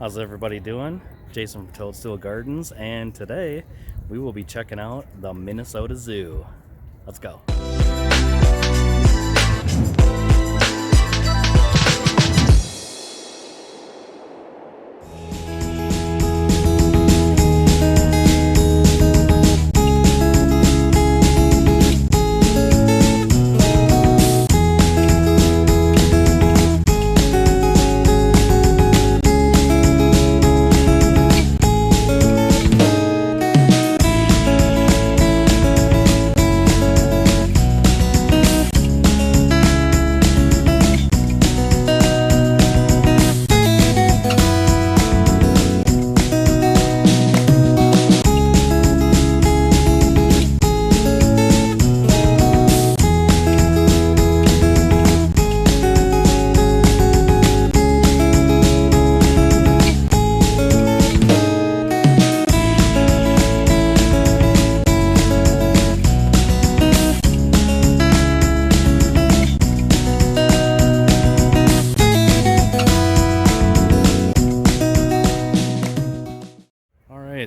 How's everybody doing? Jason from Toadstool Gardens, and today we will be checking out the Minnesota Zoo. Let's go.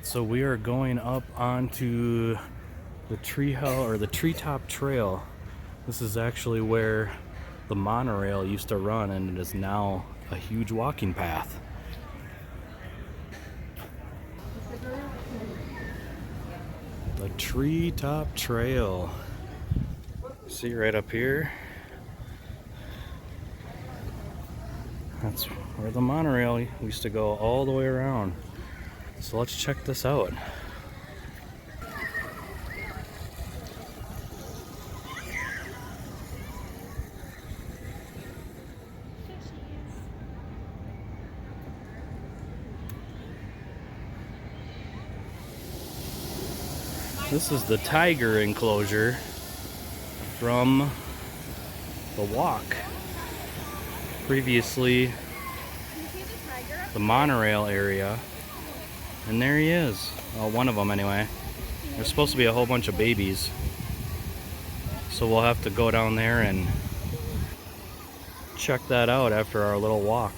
So we are going up onto the Treetop Trail. This is actually where the monorail used to run, and it is now a huge walking path. The Treetop Trail. See right up here? That's where the monorail used to go all the way around. So let's check this out. This is the tiger enclosure from the walk. Previously, the monorail area. And there he is. Well, one of them anyway. There's supposed to be a whole bunch of babies. So we'll have to go down there and check that out after our little walk.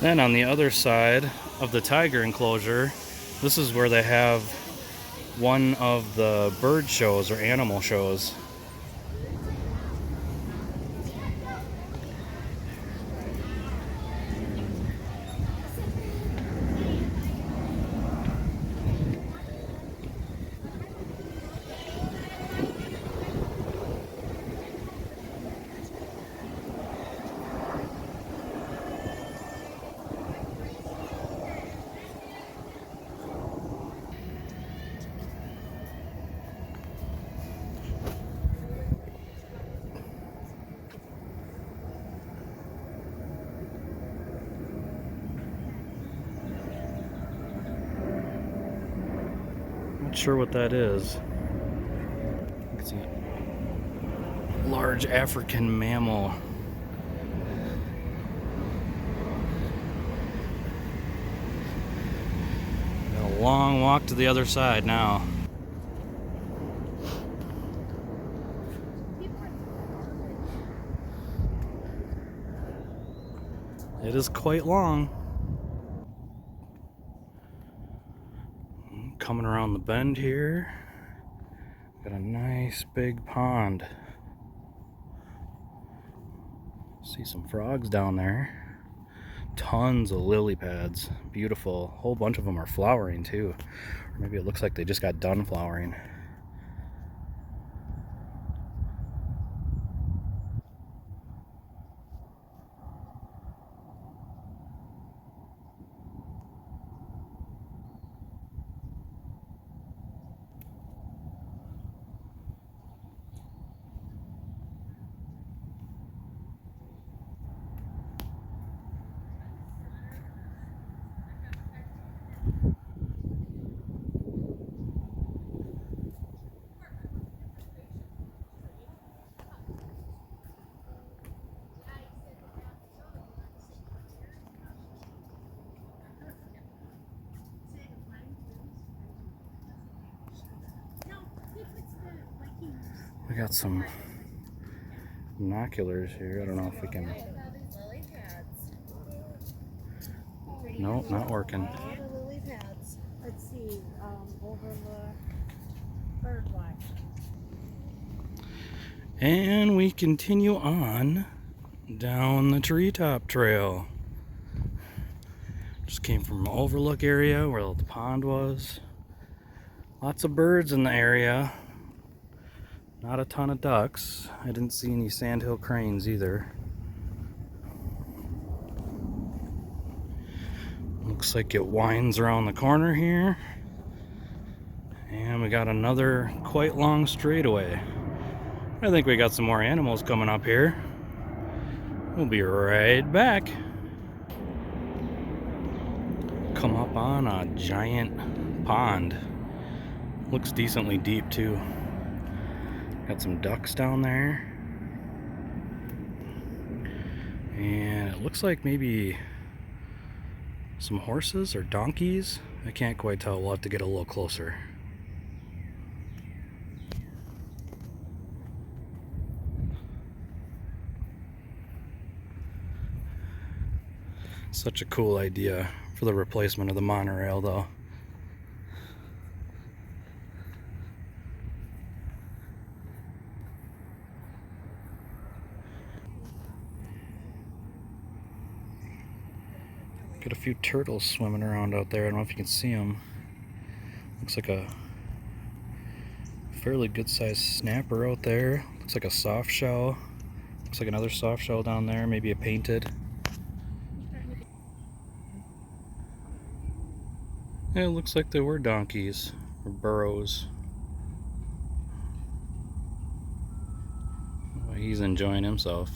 Then on the other side of the tiger enclosure, this is where they have one of the bird shows or animal shows. Not sure what that is. You can see a large African mammal. Got a long walk to the other side now. It is quite long. Coming around the bend here, got a nice big pond. See some frogs down there. Tons of lily pads. Beautiful. A whole bunch of them are flowering too. Or maybe it looks like they just got done flowering. We got some binoculars here. I don't know if we can. Nope, not working. Lily pads. Let's see. Overlook. Bird watch. And we continue on down the Treetop Trail. Just came from Overlook area where the pond was. Lots of birds in the area. Not a ton of ducks. I didn't see any sandhill cranes either. Looks like it winds around the corner here. And we got another quite long straightaway. I think we got some more animals coming up here. We'll be right back. Come up on a giant pond. Looks decently deep too. Got some ducks down there. And it looks like maybe some horses or donkeys. I can't quite tell. We'll have to get a little closer. Such a cool idea for the replacement of the monorail, though. Got a few turtles swimming around out there. I don't know if you can see them. Looks like a fairly good sized snapper out there. Looks like a soft shell. Looks like another soft shell down there, maybe a painted. Yeah, it looks like they were donkeys or burros. Well, he's enjoying himself.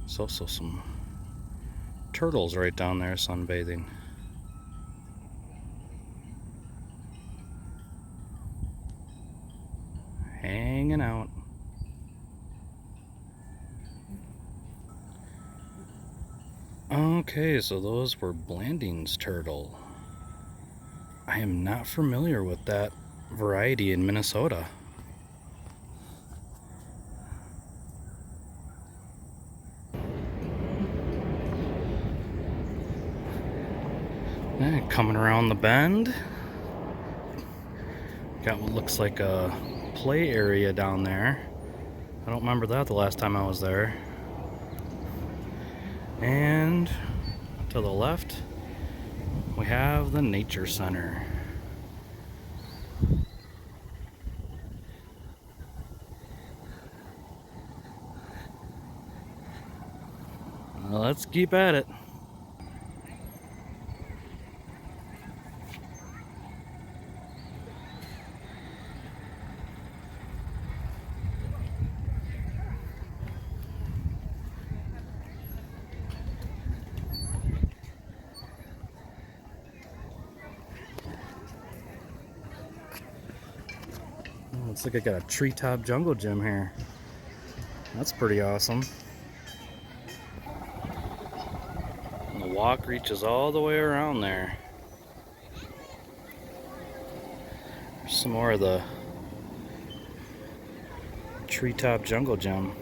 There's also some turtles right down there sunbathing. Hanging out. Okay, so those were Blanding's turtle. I am not familiar with that variety in Minnesota. And coming around the bend, got what looks like a play area down there. I don't remember that the last time I was there. And to the left, we have the Nature Center. Well, let's keep at it. Looks like I got a Treetop jungle gym here. That's pretty awesome. And the walk reaches all the way around there. There's some more of the Treetop jungle gym.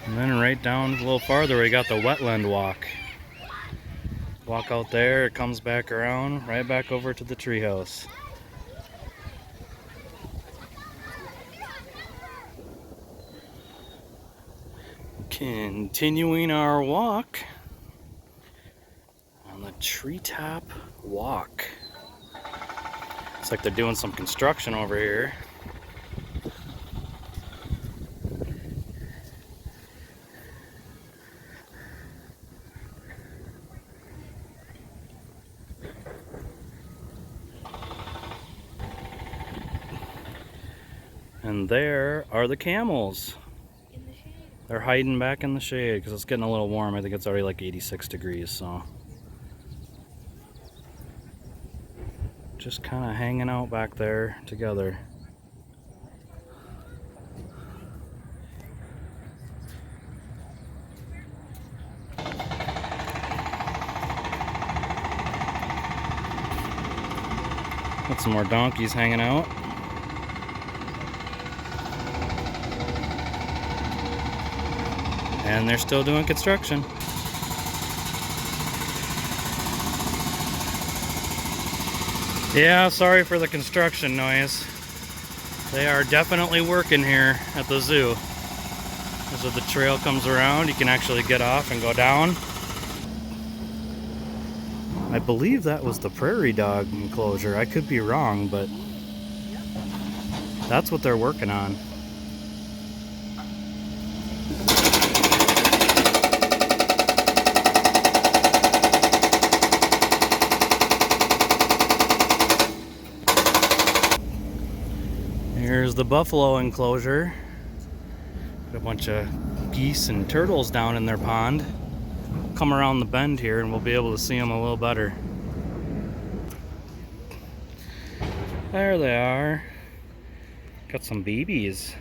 And then right down a little farther, we got the wetland walk. Walk out there, it comes back around, right back over to the treehouse. Continuing our walk on the Treetop Walk. Looks like they're doing some construction over here. And there are the camels. In the shade. They're hiding back in the shade because it's getting a little warm. I think it's already like 86 degrees, so. Just kind of hanging out back there together. Got some more donkeys hanging out. And they're still doing construction. Yeah, sorry for the construction noise. They are definitely working here at the zoo. As the trail comes around, you can actually get off and go down. I believe that was the prairie dog enclosure. I could be wrong, but that's what they're working on. Here's the buffalo enclosure. Got a bunch of geese and turtles down in their pond. Come around the bend here and we'll be able to see them a little better. There they are. Got some babies.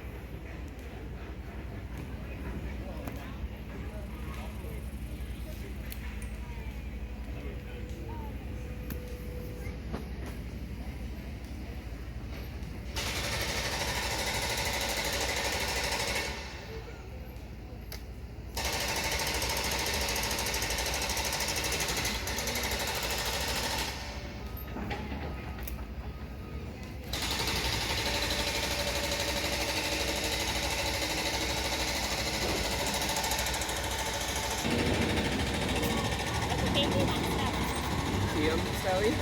See them, Sally?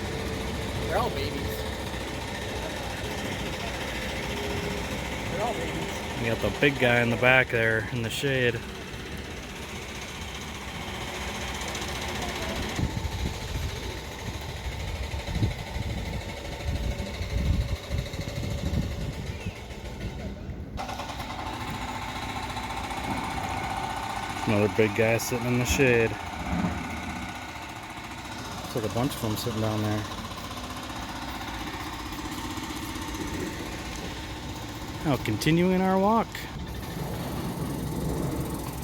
They're all babies. They're all babies. We got the big guy in the back there in the shade. Another big guy sitting in the shade. Looks like a bunch of them sitting down there. Now continuing our walk.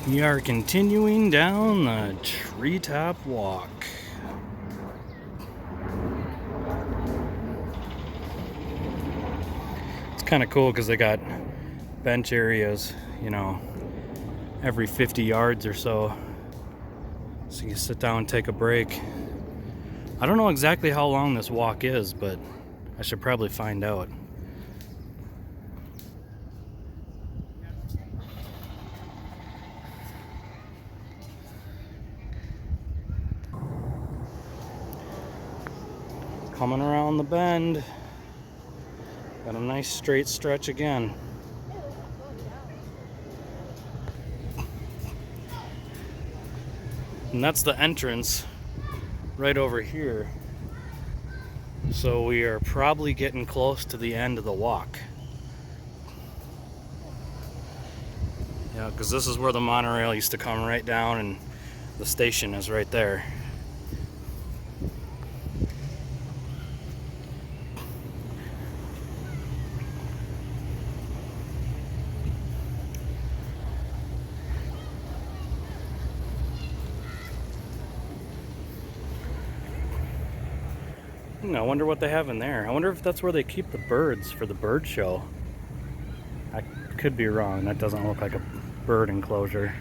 We are continuing down the Treetop Walk. It's kind of cool because they got bench areas, you know, every 50 yards or so. So you can sit down and take a break. I don't know exactly how long this walk is, but I should probably find out. Coming around the bend. Got a nice straight stretch again. And that's the entrance right over here. So we are probably getting close to the end of the walk. Yeah, because this is where the monorail used to come right down and the station is right there. I wonder what they have in there. I wonder if that's where they keep the birds for the bird show. I could be wrong. That doesn't look like a bird enclosure.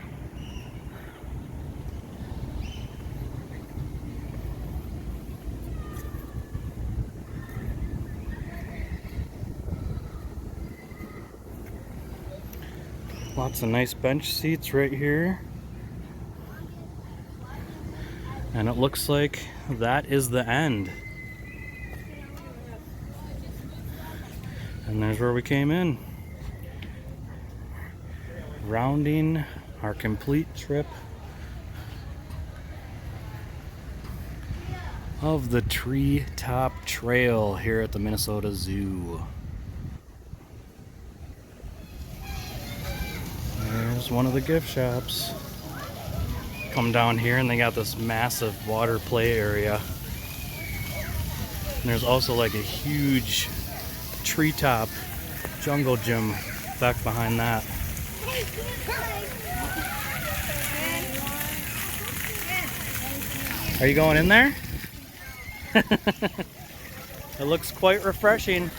Lots of nice bench seats right here. And it looks like that is the end. And there's where we came in. Rounding our complete trip of the Treetop Trail here at the Minnesota Zoo. There's one of the gift shops. Come down here and they got this massive water play area. And there's also like a huge treetop jungle gym back behind that. Are you going in there? It looks quite refreshing.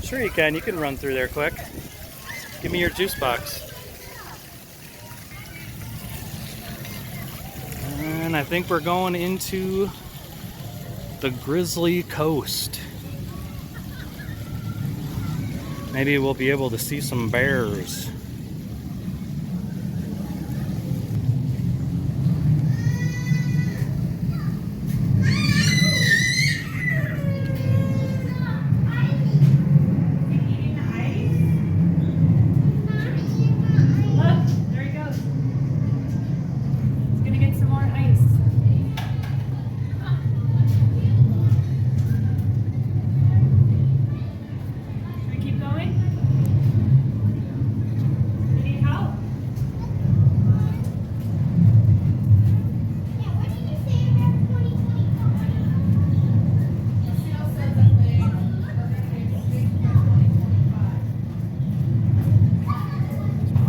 Sure you can. You can run through there quick. Give me your juice box. And I think we're going into the Grizzly Coast. Maybe we'll be able to see some bears.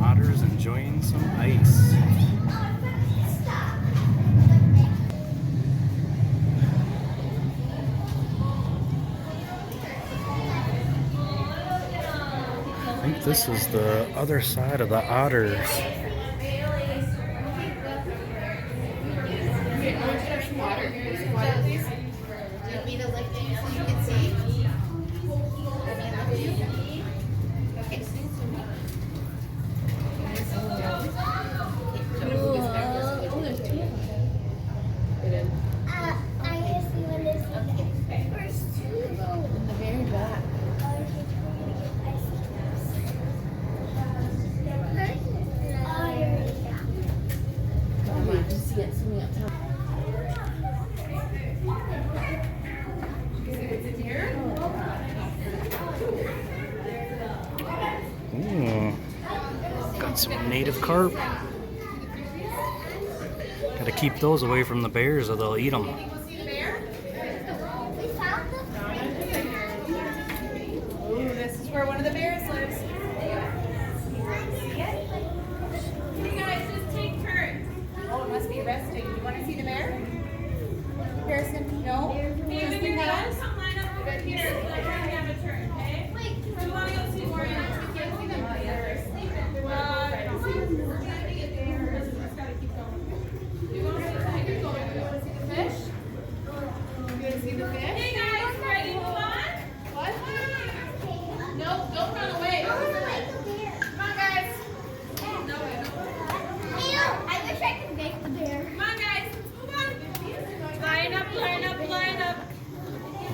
Otters enjoying some ice. I think this is the other side of the otters. Ooh, got some native carp. Gotta keep those away from the bears or they'll eat them. Ooh, this is where one of the bears lives. You guys just take turns. Oh, it must be resting. You want to see the bear? Harrison, no? David, you guys come line up over here. Let her have a turn, okay? Wait, do you want to go see more animals? We can't see them while they're sleeping. We're going to get there. Just got to keep going. You want to see the tiger going? You want to see the fish? You want to see the fish? Hey guys, ready to move on? What? No, don't run away. Come on, guys. No, I wish I could make the bear. come on, guys. Move on. Line up, line up, line up.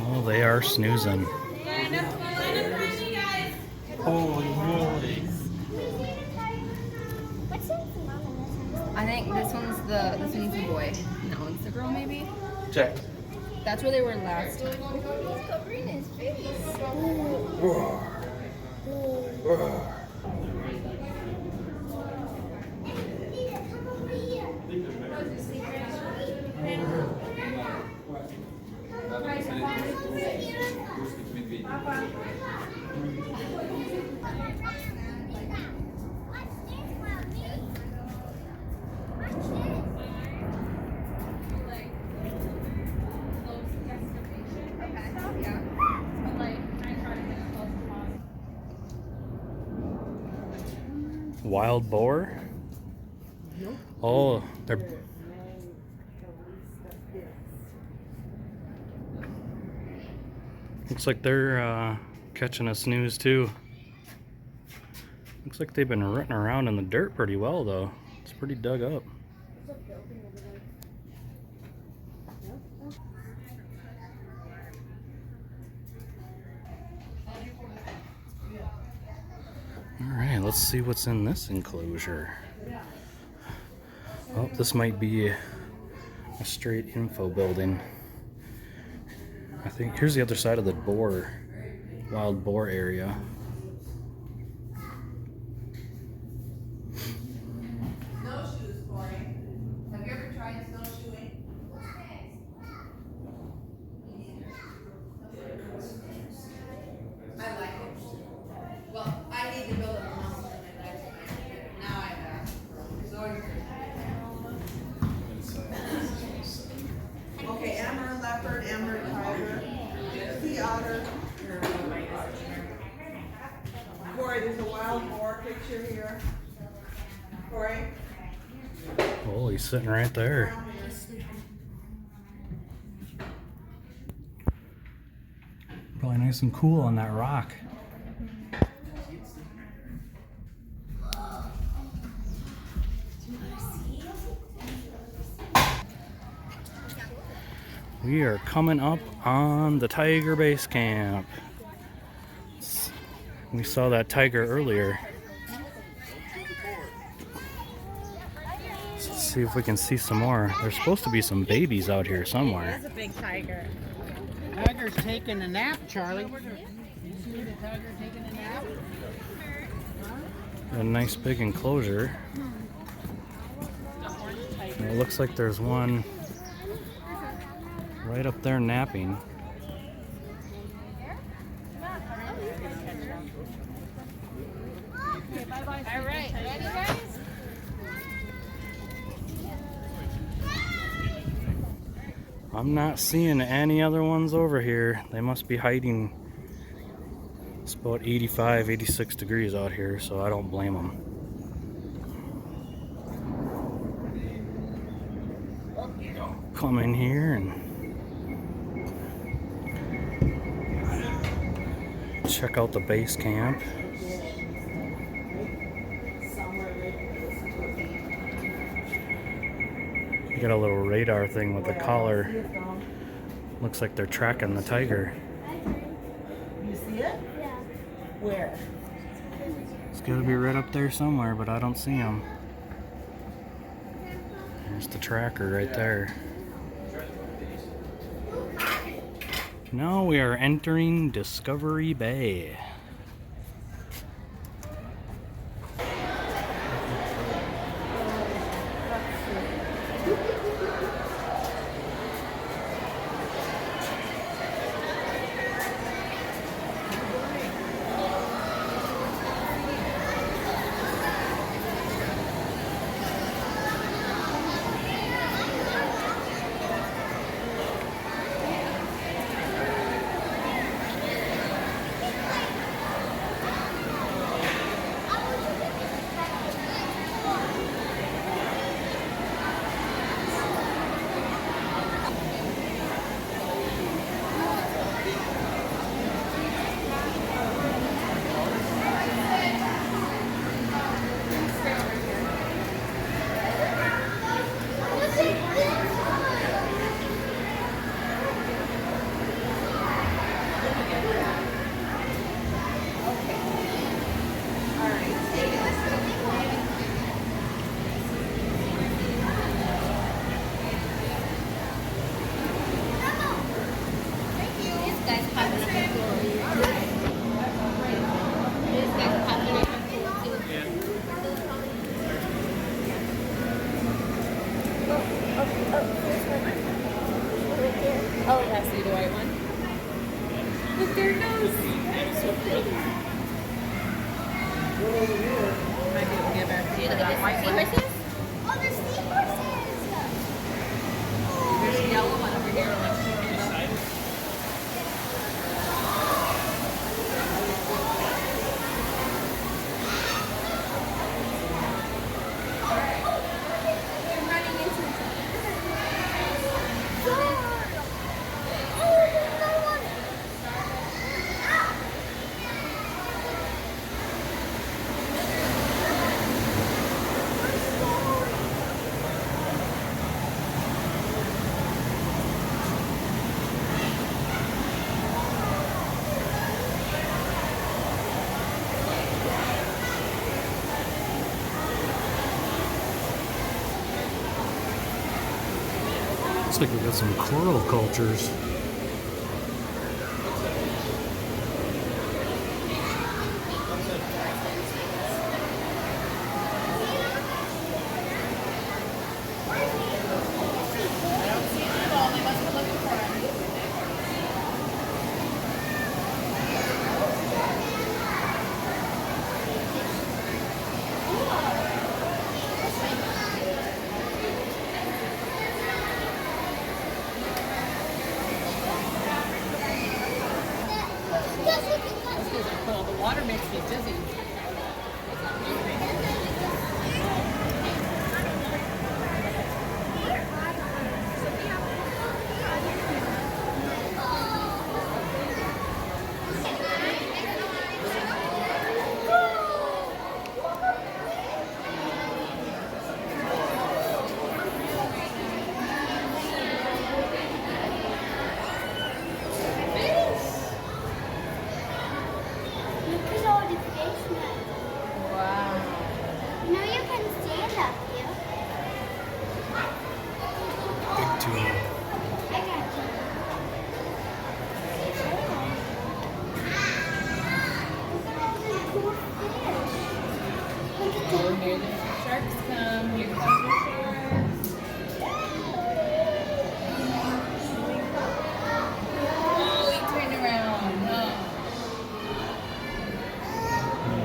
Oh, they are snoozing. Line up behind me, guys. Holy moly. What's the mom in this one? I think this one's the boy. And that one's the girl, maybe. Check. That's where they were last time. He's covering his face. Wild boar? Oh, they're... Looks like they're catching a snooze too. Looks like they've been rooting around in the dirt pretty well though. It's pretty dug up. Alright, let's see what's in this enclosure. Oh, this might be a straight info building. I think here's the other side of the wild boar area. Snowshoes, Corey. Have you ever tried snowshoeing? I like it. Well, I need to build a mountain in my life. Now I have. Okay, Amber leopard, Amber tiger. Corey, there's a wild boar picture here. Corey? Oh, he's sitting right there. Probably nice and cool on that rock. We are coming up on the tiger base camp. We saw that tiger earlier. Let's see if we can see some more. There's supposed to be some babies out here somewhere. That's a big tiger. Tiger's taking a nap, Charlie. You see the tiger taking a nap? A nice big enclosure. And it looks like there's one right up there napping. All right, ready, guys? I'm not seeing any other ones over here. They must be hiding. It's about 85, 86 degrees out here, so I don't blame them. Come in here and check out the base camp. You got a little radar thing with a collar. Looks like they're tracking the tiger. You see it? Yeah. Where? It's gotta be right up there somewhere, but I don't see him. There's the tracker right there. Now we are entering Discovery Bay. Oh, it has to be the white one. Look, there it goes. Might be able to get back to that white one. Oh, there's seahorses! There's a yellow one over here. Looks like we got some coral cultures. Those are cool. The water makes me dizzy.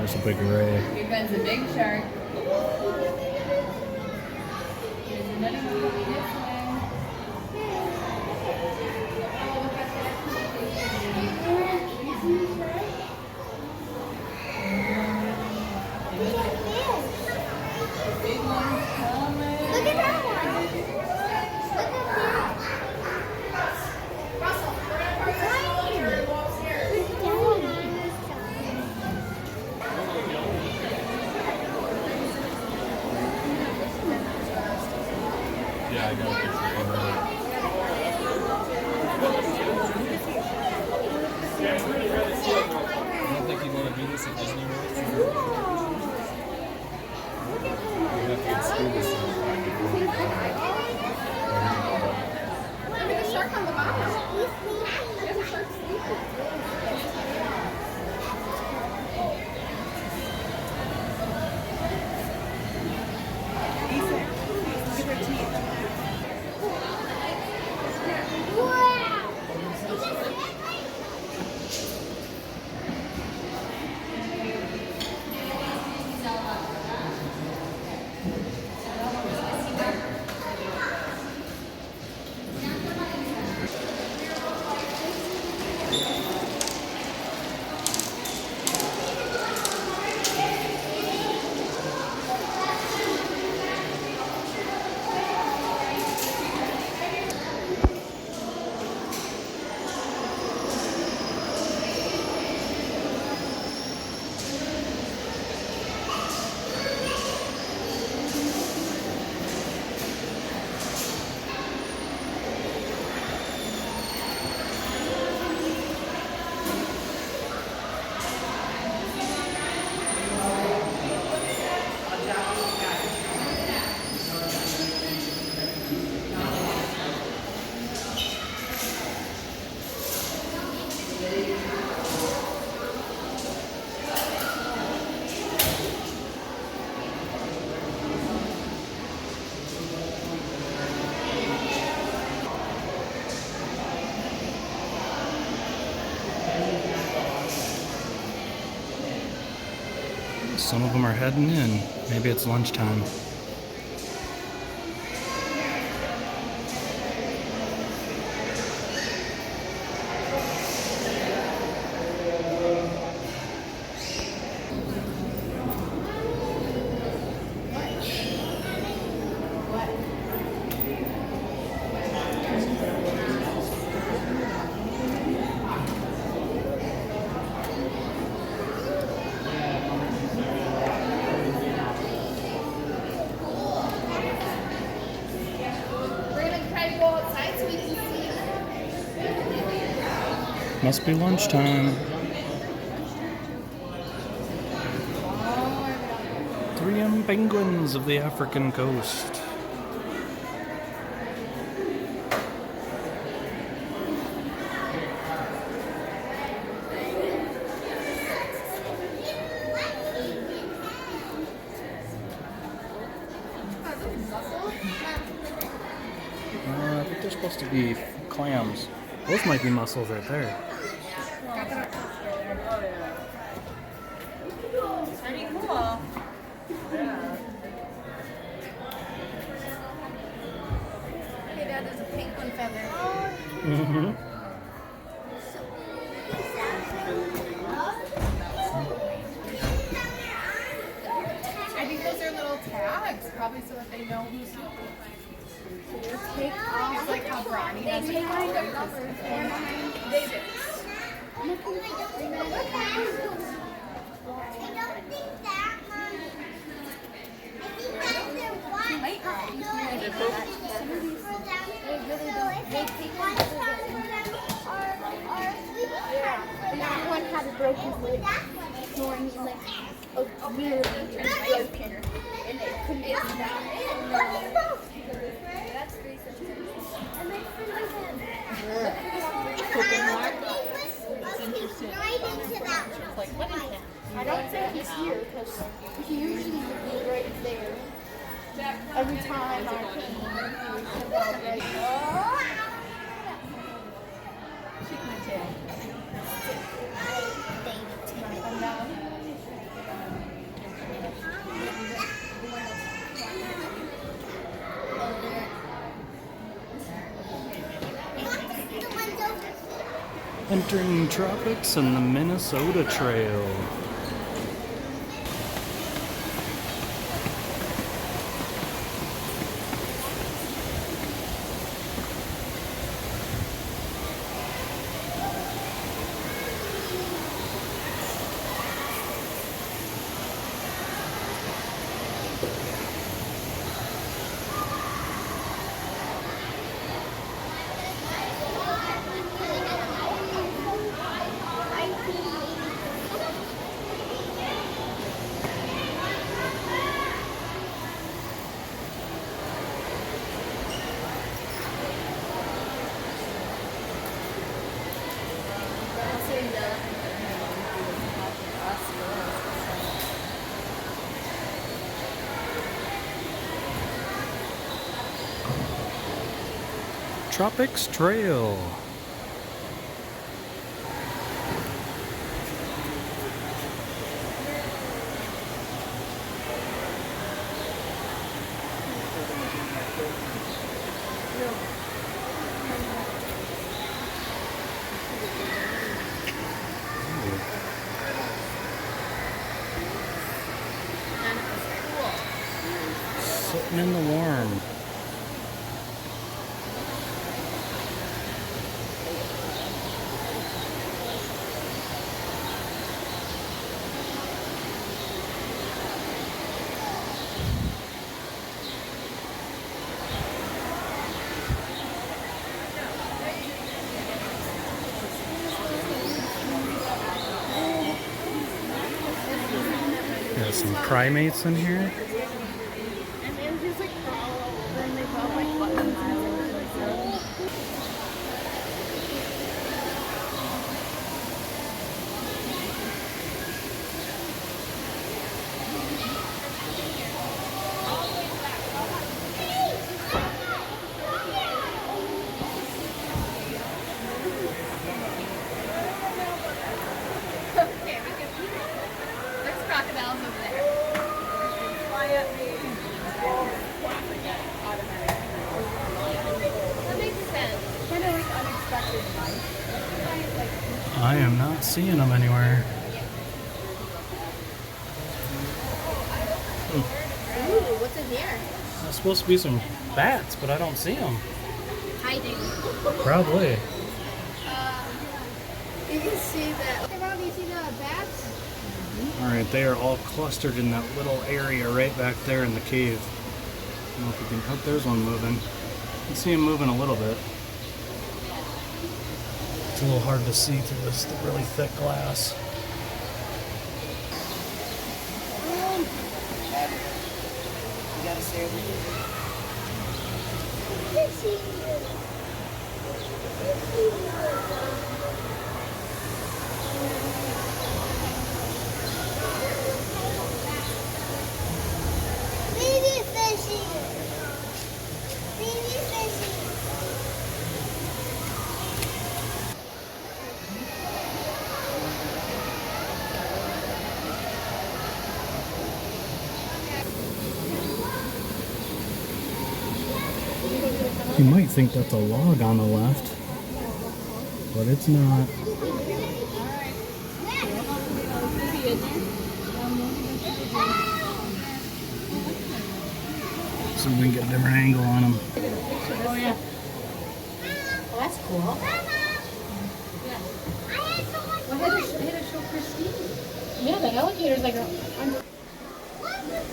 There's a big ray. Here comes a big shark. There's another one coming this way. Big one's coming. Look at that one. Look at that. Russell, Yeah, I got a picture of her. I don't think you'd want to do this at Disney World. You have to get scuba suit. Look at the shark on the bottom. There's a shark sleeping. Some of them are heading in. Maybe it's lunchtime. Must be lunchtime. 3M penguins of the African coast. I think they're supposed to be clams. Those might be mussels right there. Pretty cool. Hey, Dad, there's a penguin feather. Mm-hmm. I think those are little tags, probably so that they know who's who. Take off. It's like how Bronny does it. They do. I don't think that, Mom. I think that's their one. That one had a broken leg, snoring like a really broken, and it couldn't get that. That's and then right into that one. I don't think he's here because he usually would be right there. Every time I come about right. Shake my tail. Entering tropics and the Minnesota Trail. Tropics Trail. Sitting in the warm. There's some primates in here. And then just like crawl over and they put like buttons and stuff. There's crocodiles over there. That makes sense. Kind of like unexpected life. I am not seeing them anywhere. Ooh, what's in here? There's supposed to be some bats, but I don't see them. Hiding. Probably. You can see that. Hey, Rob, you see the bats? Alright, they are all clustered in that little area right back there in the cave. I don't know if you can. Oh, there's one moving. You can see him moving a little bit. It's a little hard to see through this really thick glass. You gotta stay over here. Baby fishy. Baby fishy. You might think that's a log on the left, but it's not. So we can get a different angle on them. Oh yeah. Oh, that's cool. Well, hit a show Christine. Yeah, the alligator's like under.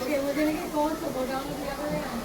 Okay, we're gonna get going, so go down to the other end.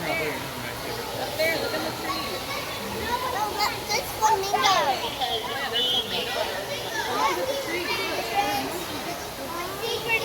Up there, look at the tree. No, that's flamingo. Secret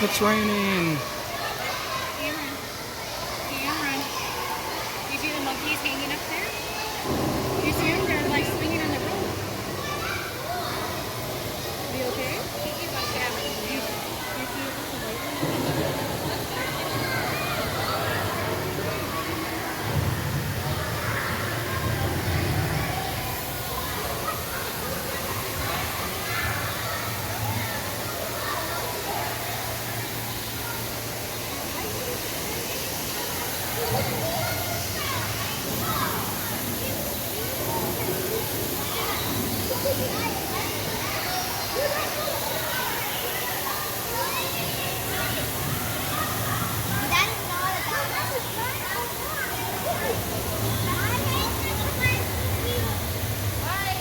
It's raining. Cameron. You see the monkeys hanging up there? You see them? They're like swinging on the rope. Are you okay?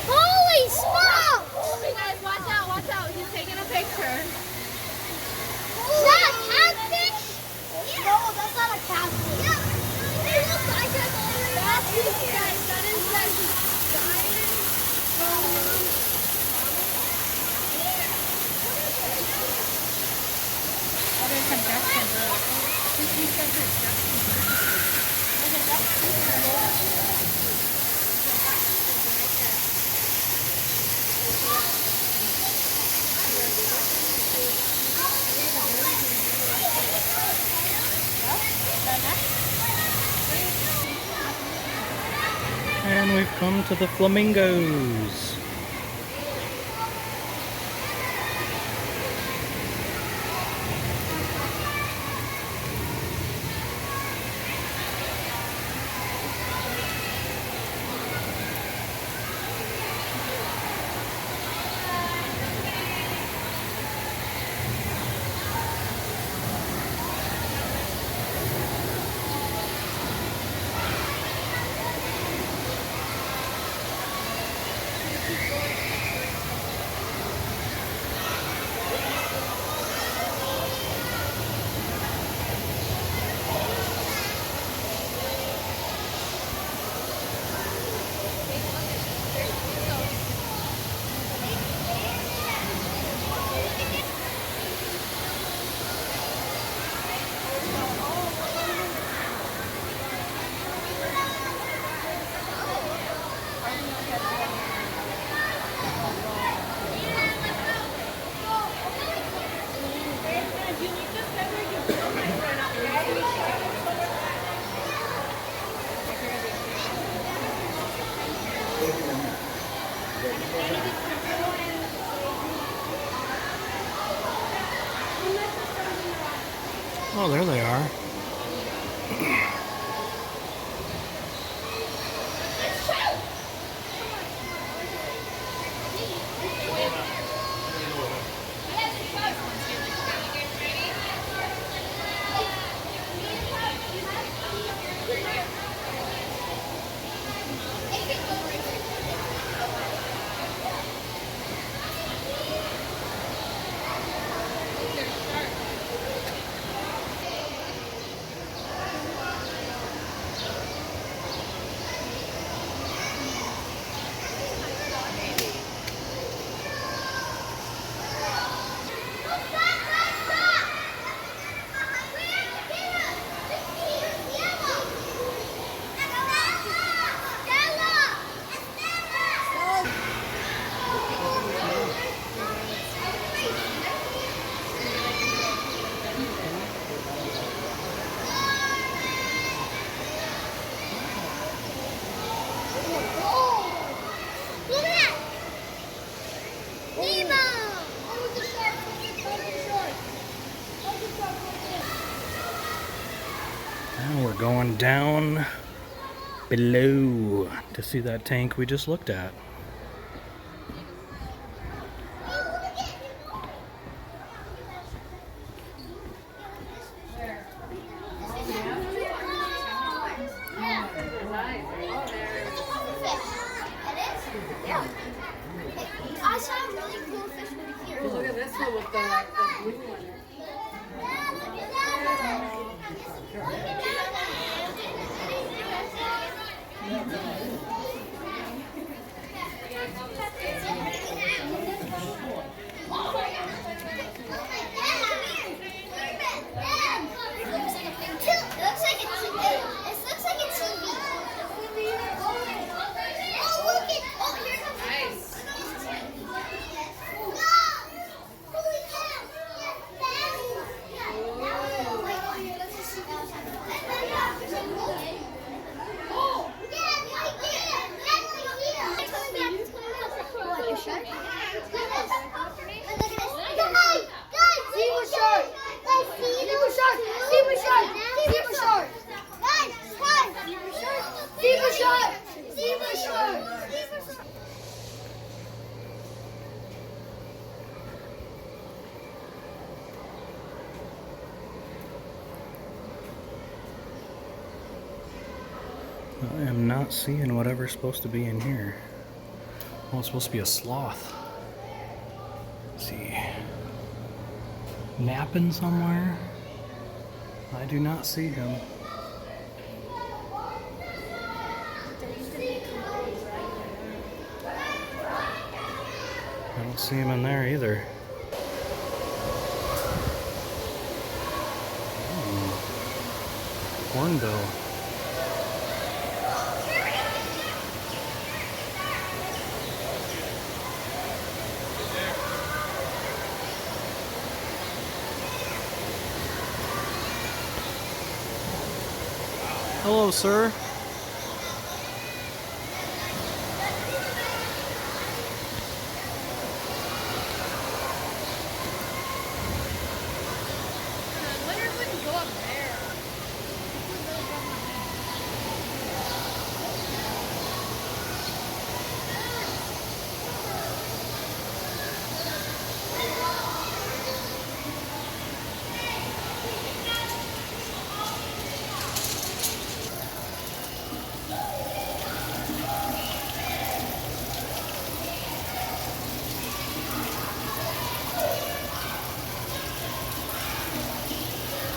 Holy smokes! Hey guys, watch out, watch out. He's taking a picture. Is that a catfish? No, that's not a catfish. Yeah. Hey, look, I just that's guys. That is like giant. Oh, there's some ducks and birds. These guys are ducks and birds. And we've come to the flamingos. Oh, there they are. Now we're going down below to see that tank we just looked at. I saw a really cool fish over here. Look at this one with the blue one. I am not seeing whatever's supposed to be in here. Oh, it's supposed to be a sloth. Let's see. Napping somewhere? I do not see him. I don't see him in there either. Hornbill. Hello, sir.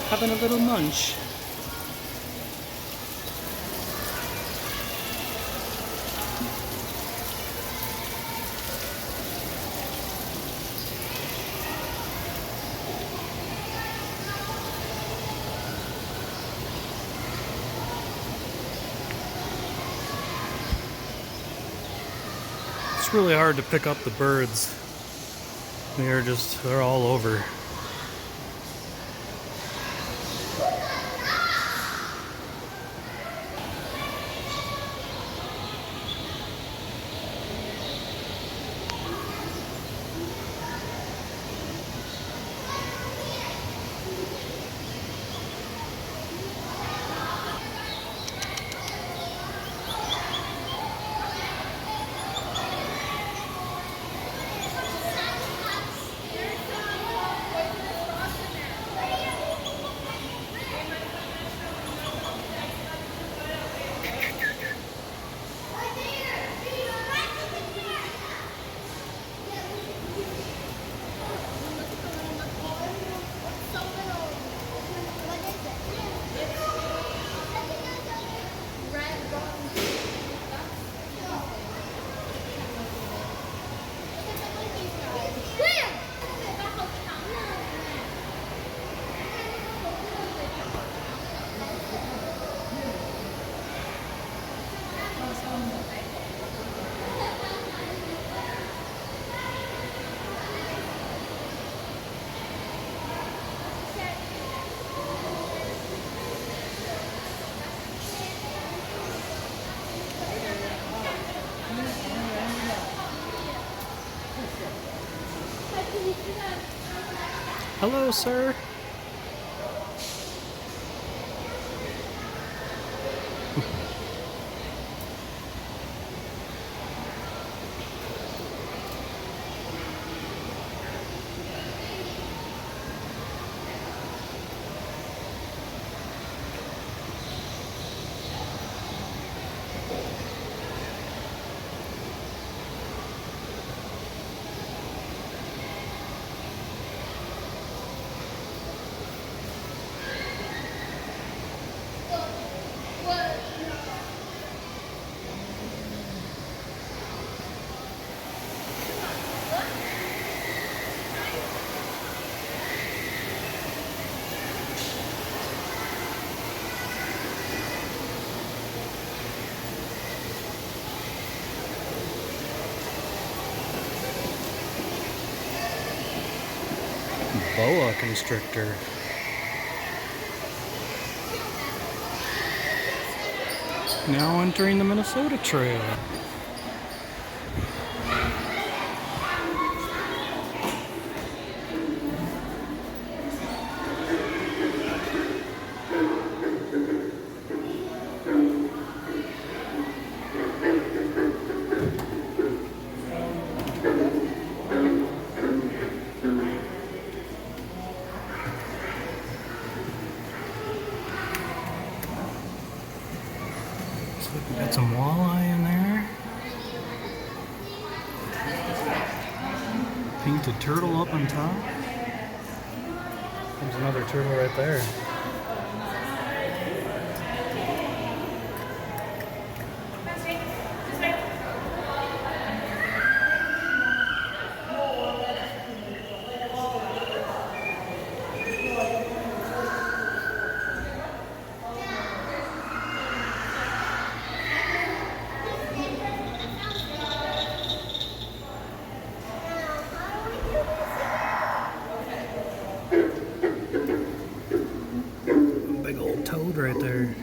Having a little munch. It's really hard to pick up the birds. They're all over. Hello, sir. boa constrictor. Now entering the Minnesota Trail. We got some walleye in there. Painted turtle up on top. There's another turtle right there. Big old toad right there.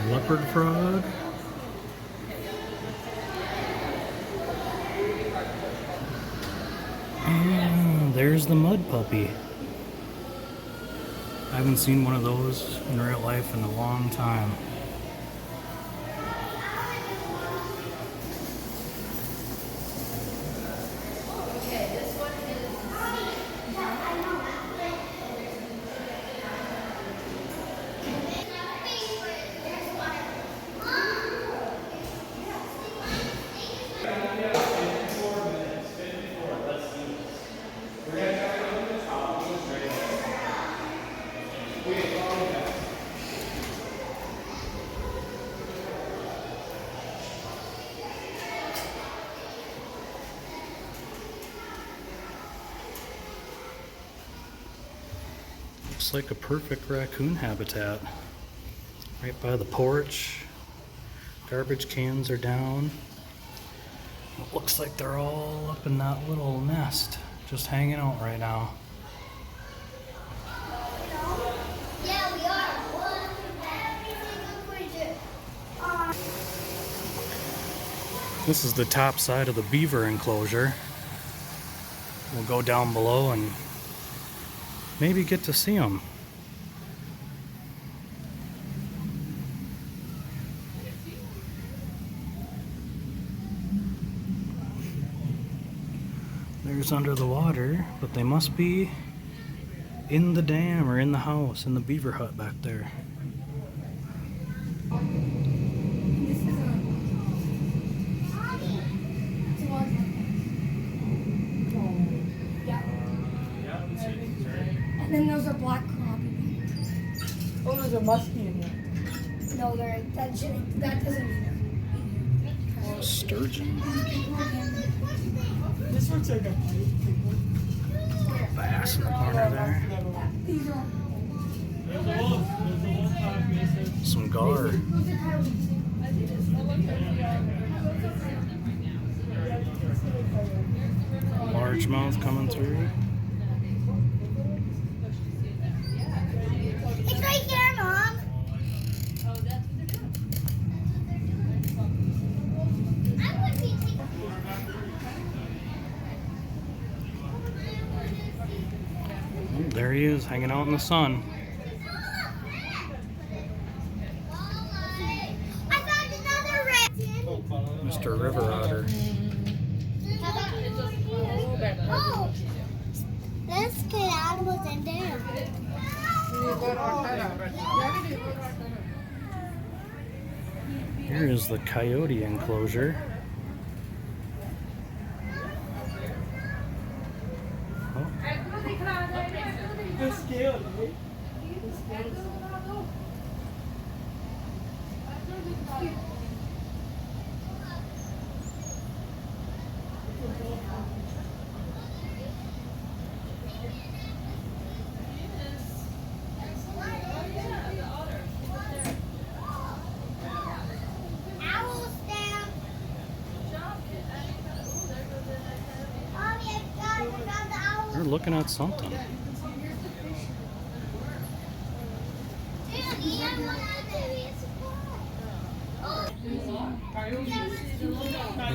Leopard frog. And there's the mud puppy. I haven't seen one of those in real life in a long time. Looks like a perfect raccoon habitat. Right by the porch. Garbage cans are down. It looks like they're all up in that little nest, just hanging out right now. Yeah, we are. Every single creature. This is the top side of the beaver enclosure. We'll go down below and maybe get to see them. There's under the water, but they must be in the dam or in the house, in the beaver hut back there. And then those are black crappie. Oh, those are musky in here. No, that doesn't mean Sturgeon. This looks like a Bass in the corner there. these are. Some gar. Largemouth coming through. It's right here, Mom. Oh, there he is, hanging out in the sun. I found another red. Mr. River Otter. Oh, there's good animals in there. Here is the coyote enclosure. Oh, They're scared, right? They're looking at something. Here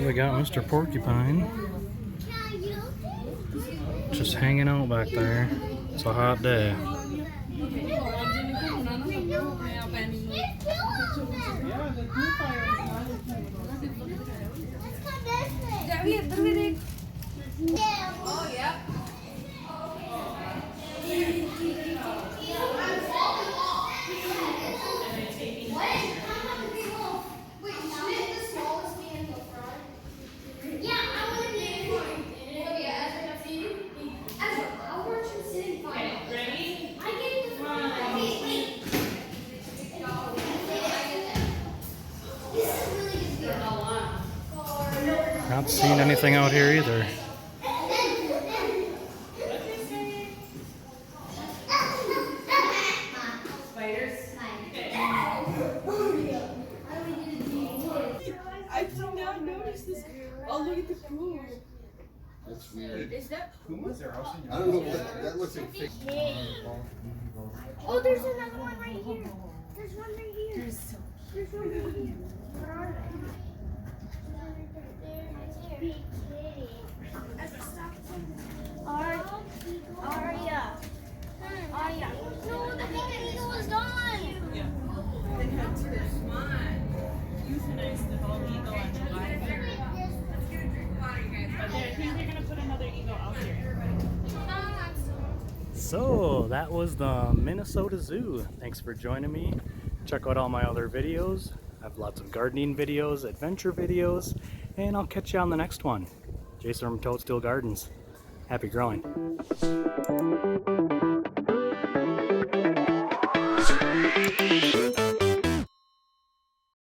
we got Mr. Porcupine. Just hanging out back there. It's a hot day. Oh, yeah. Not seeing anything out here either. I did not notice this. Oh, look at the pool. That's weird. Is that Pumas are also I don't know, but that looks like fake. Oh, there's another one right here. There's one right here. There's one right here. Where are they? Aria. No, I think the eagle is gone. Euthanized the whole eagle and July 3rd. But I think they're gonna put another eagle out there. So that was the Minnesota Zoo. Thanks for joining me. Check out all my other videos. I have lots of gardening videos, adventure videos, and I'll catch you on the next one. Jason from Toadstool Gardens. Happy growing.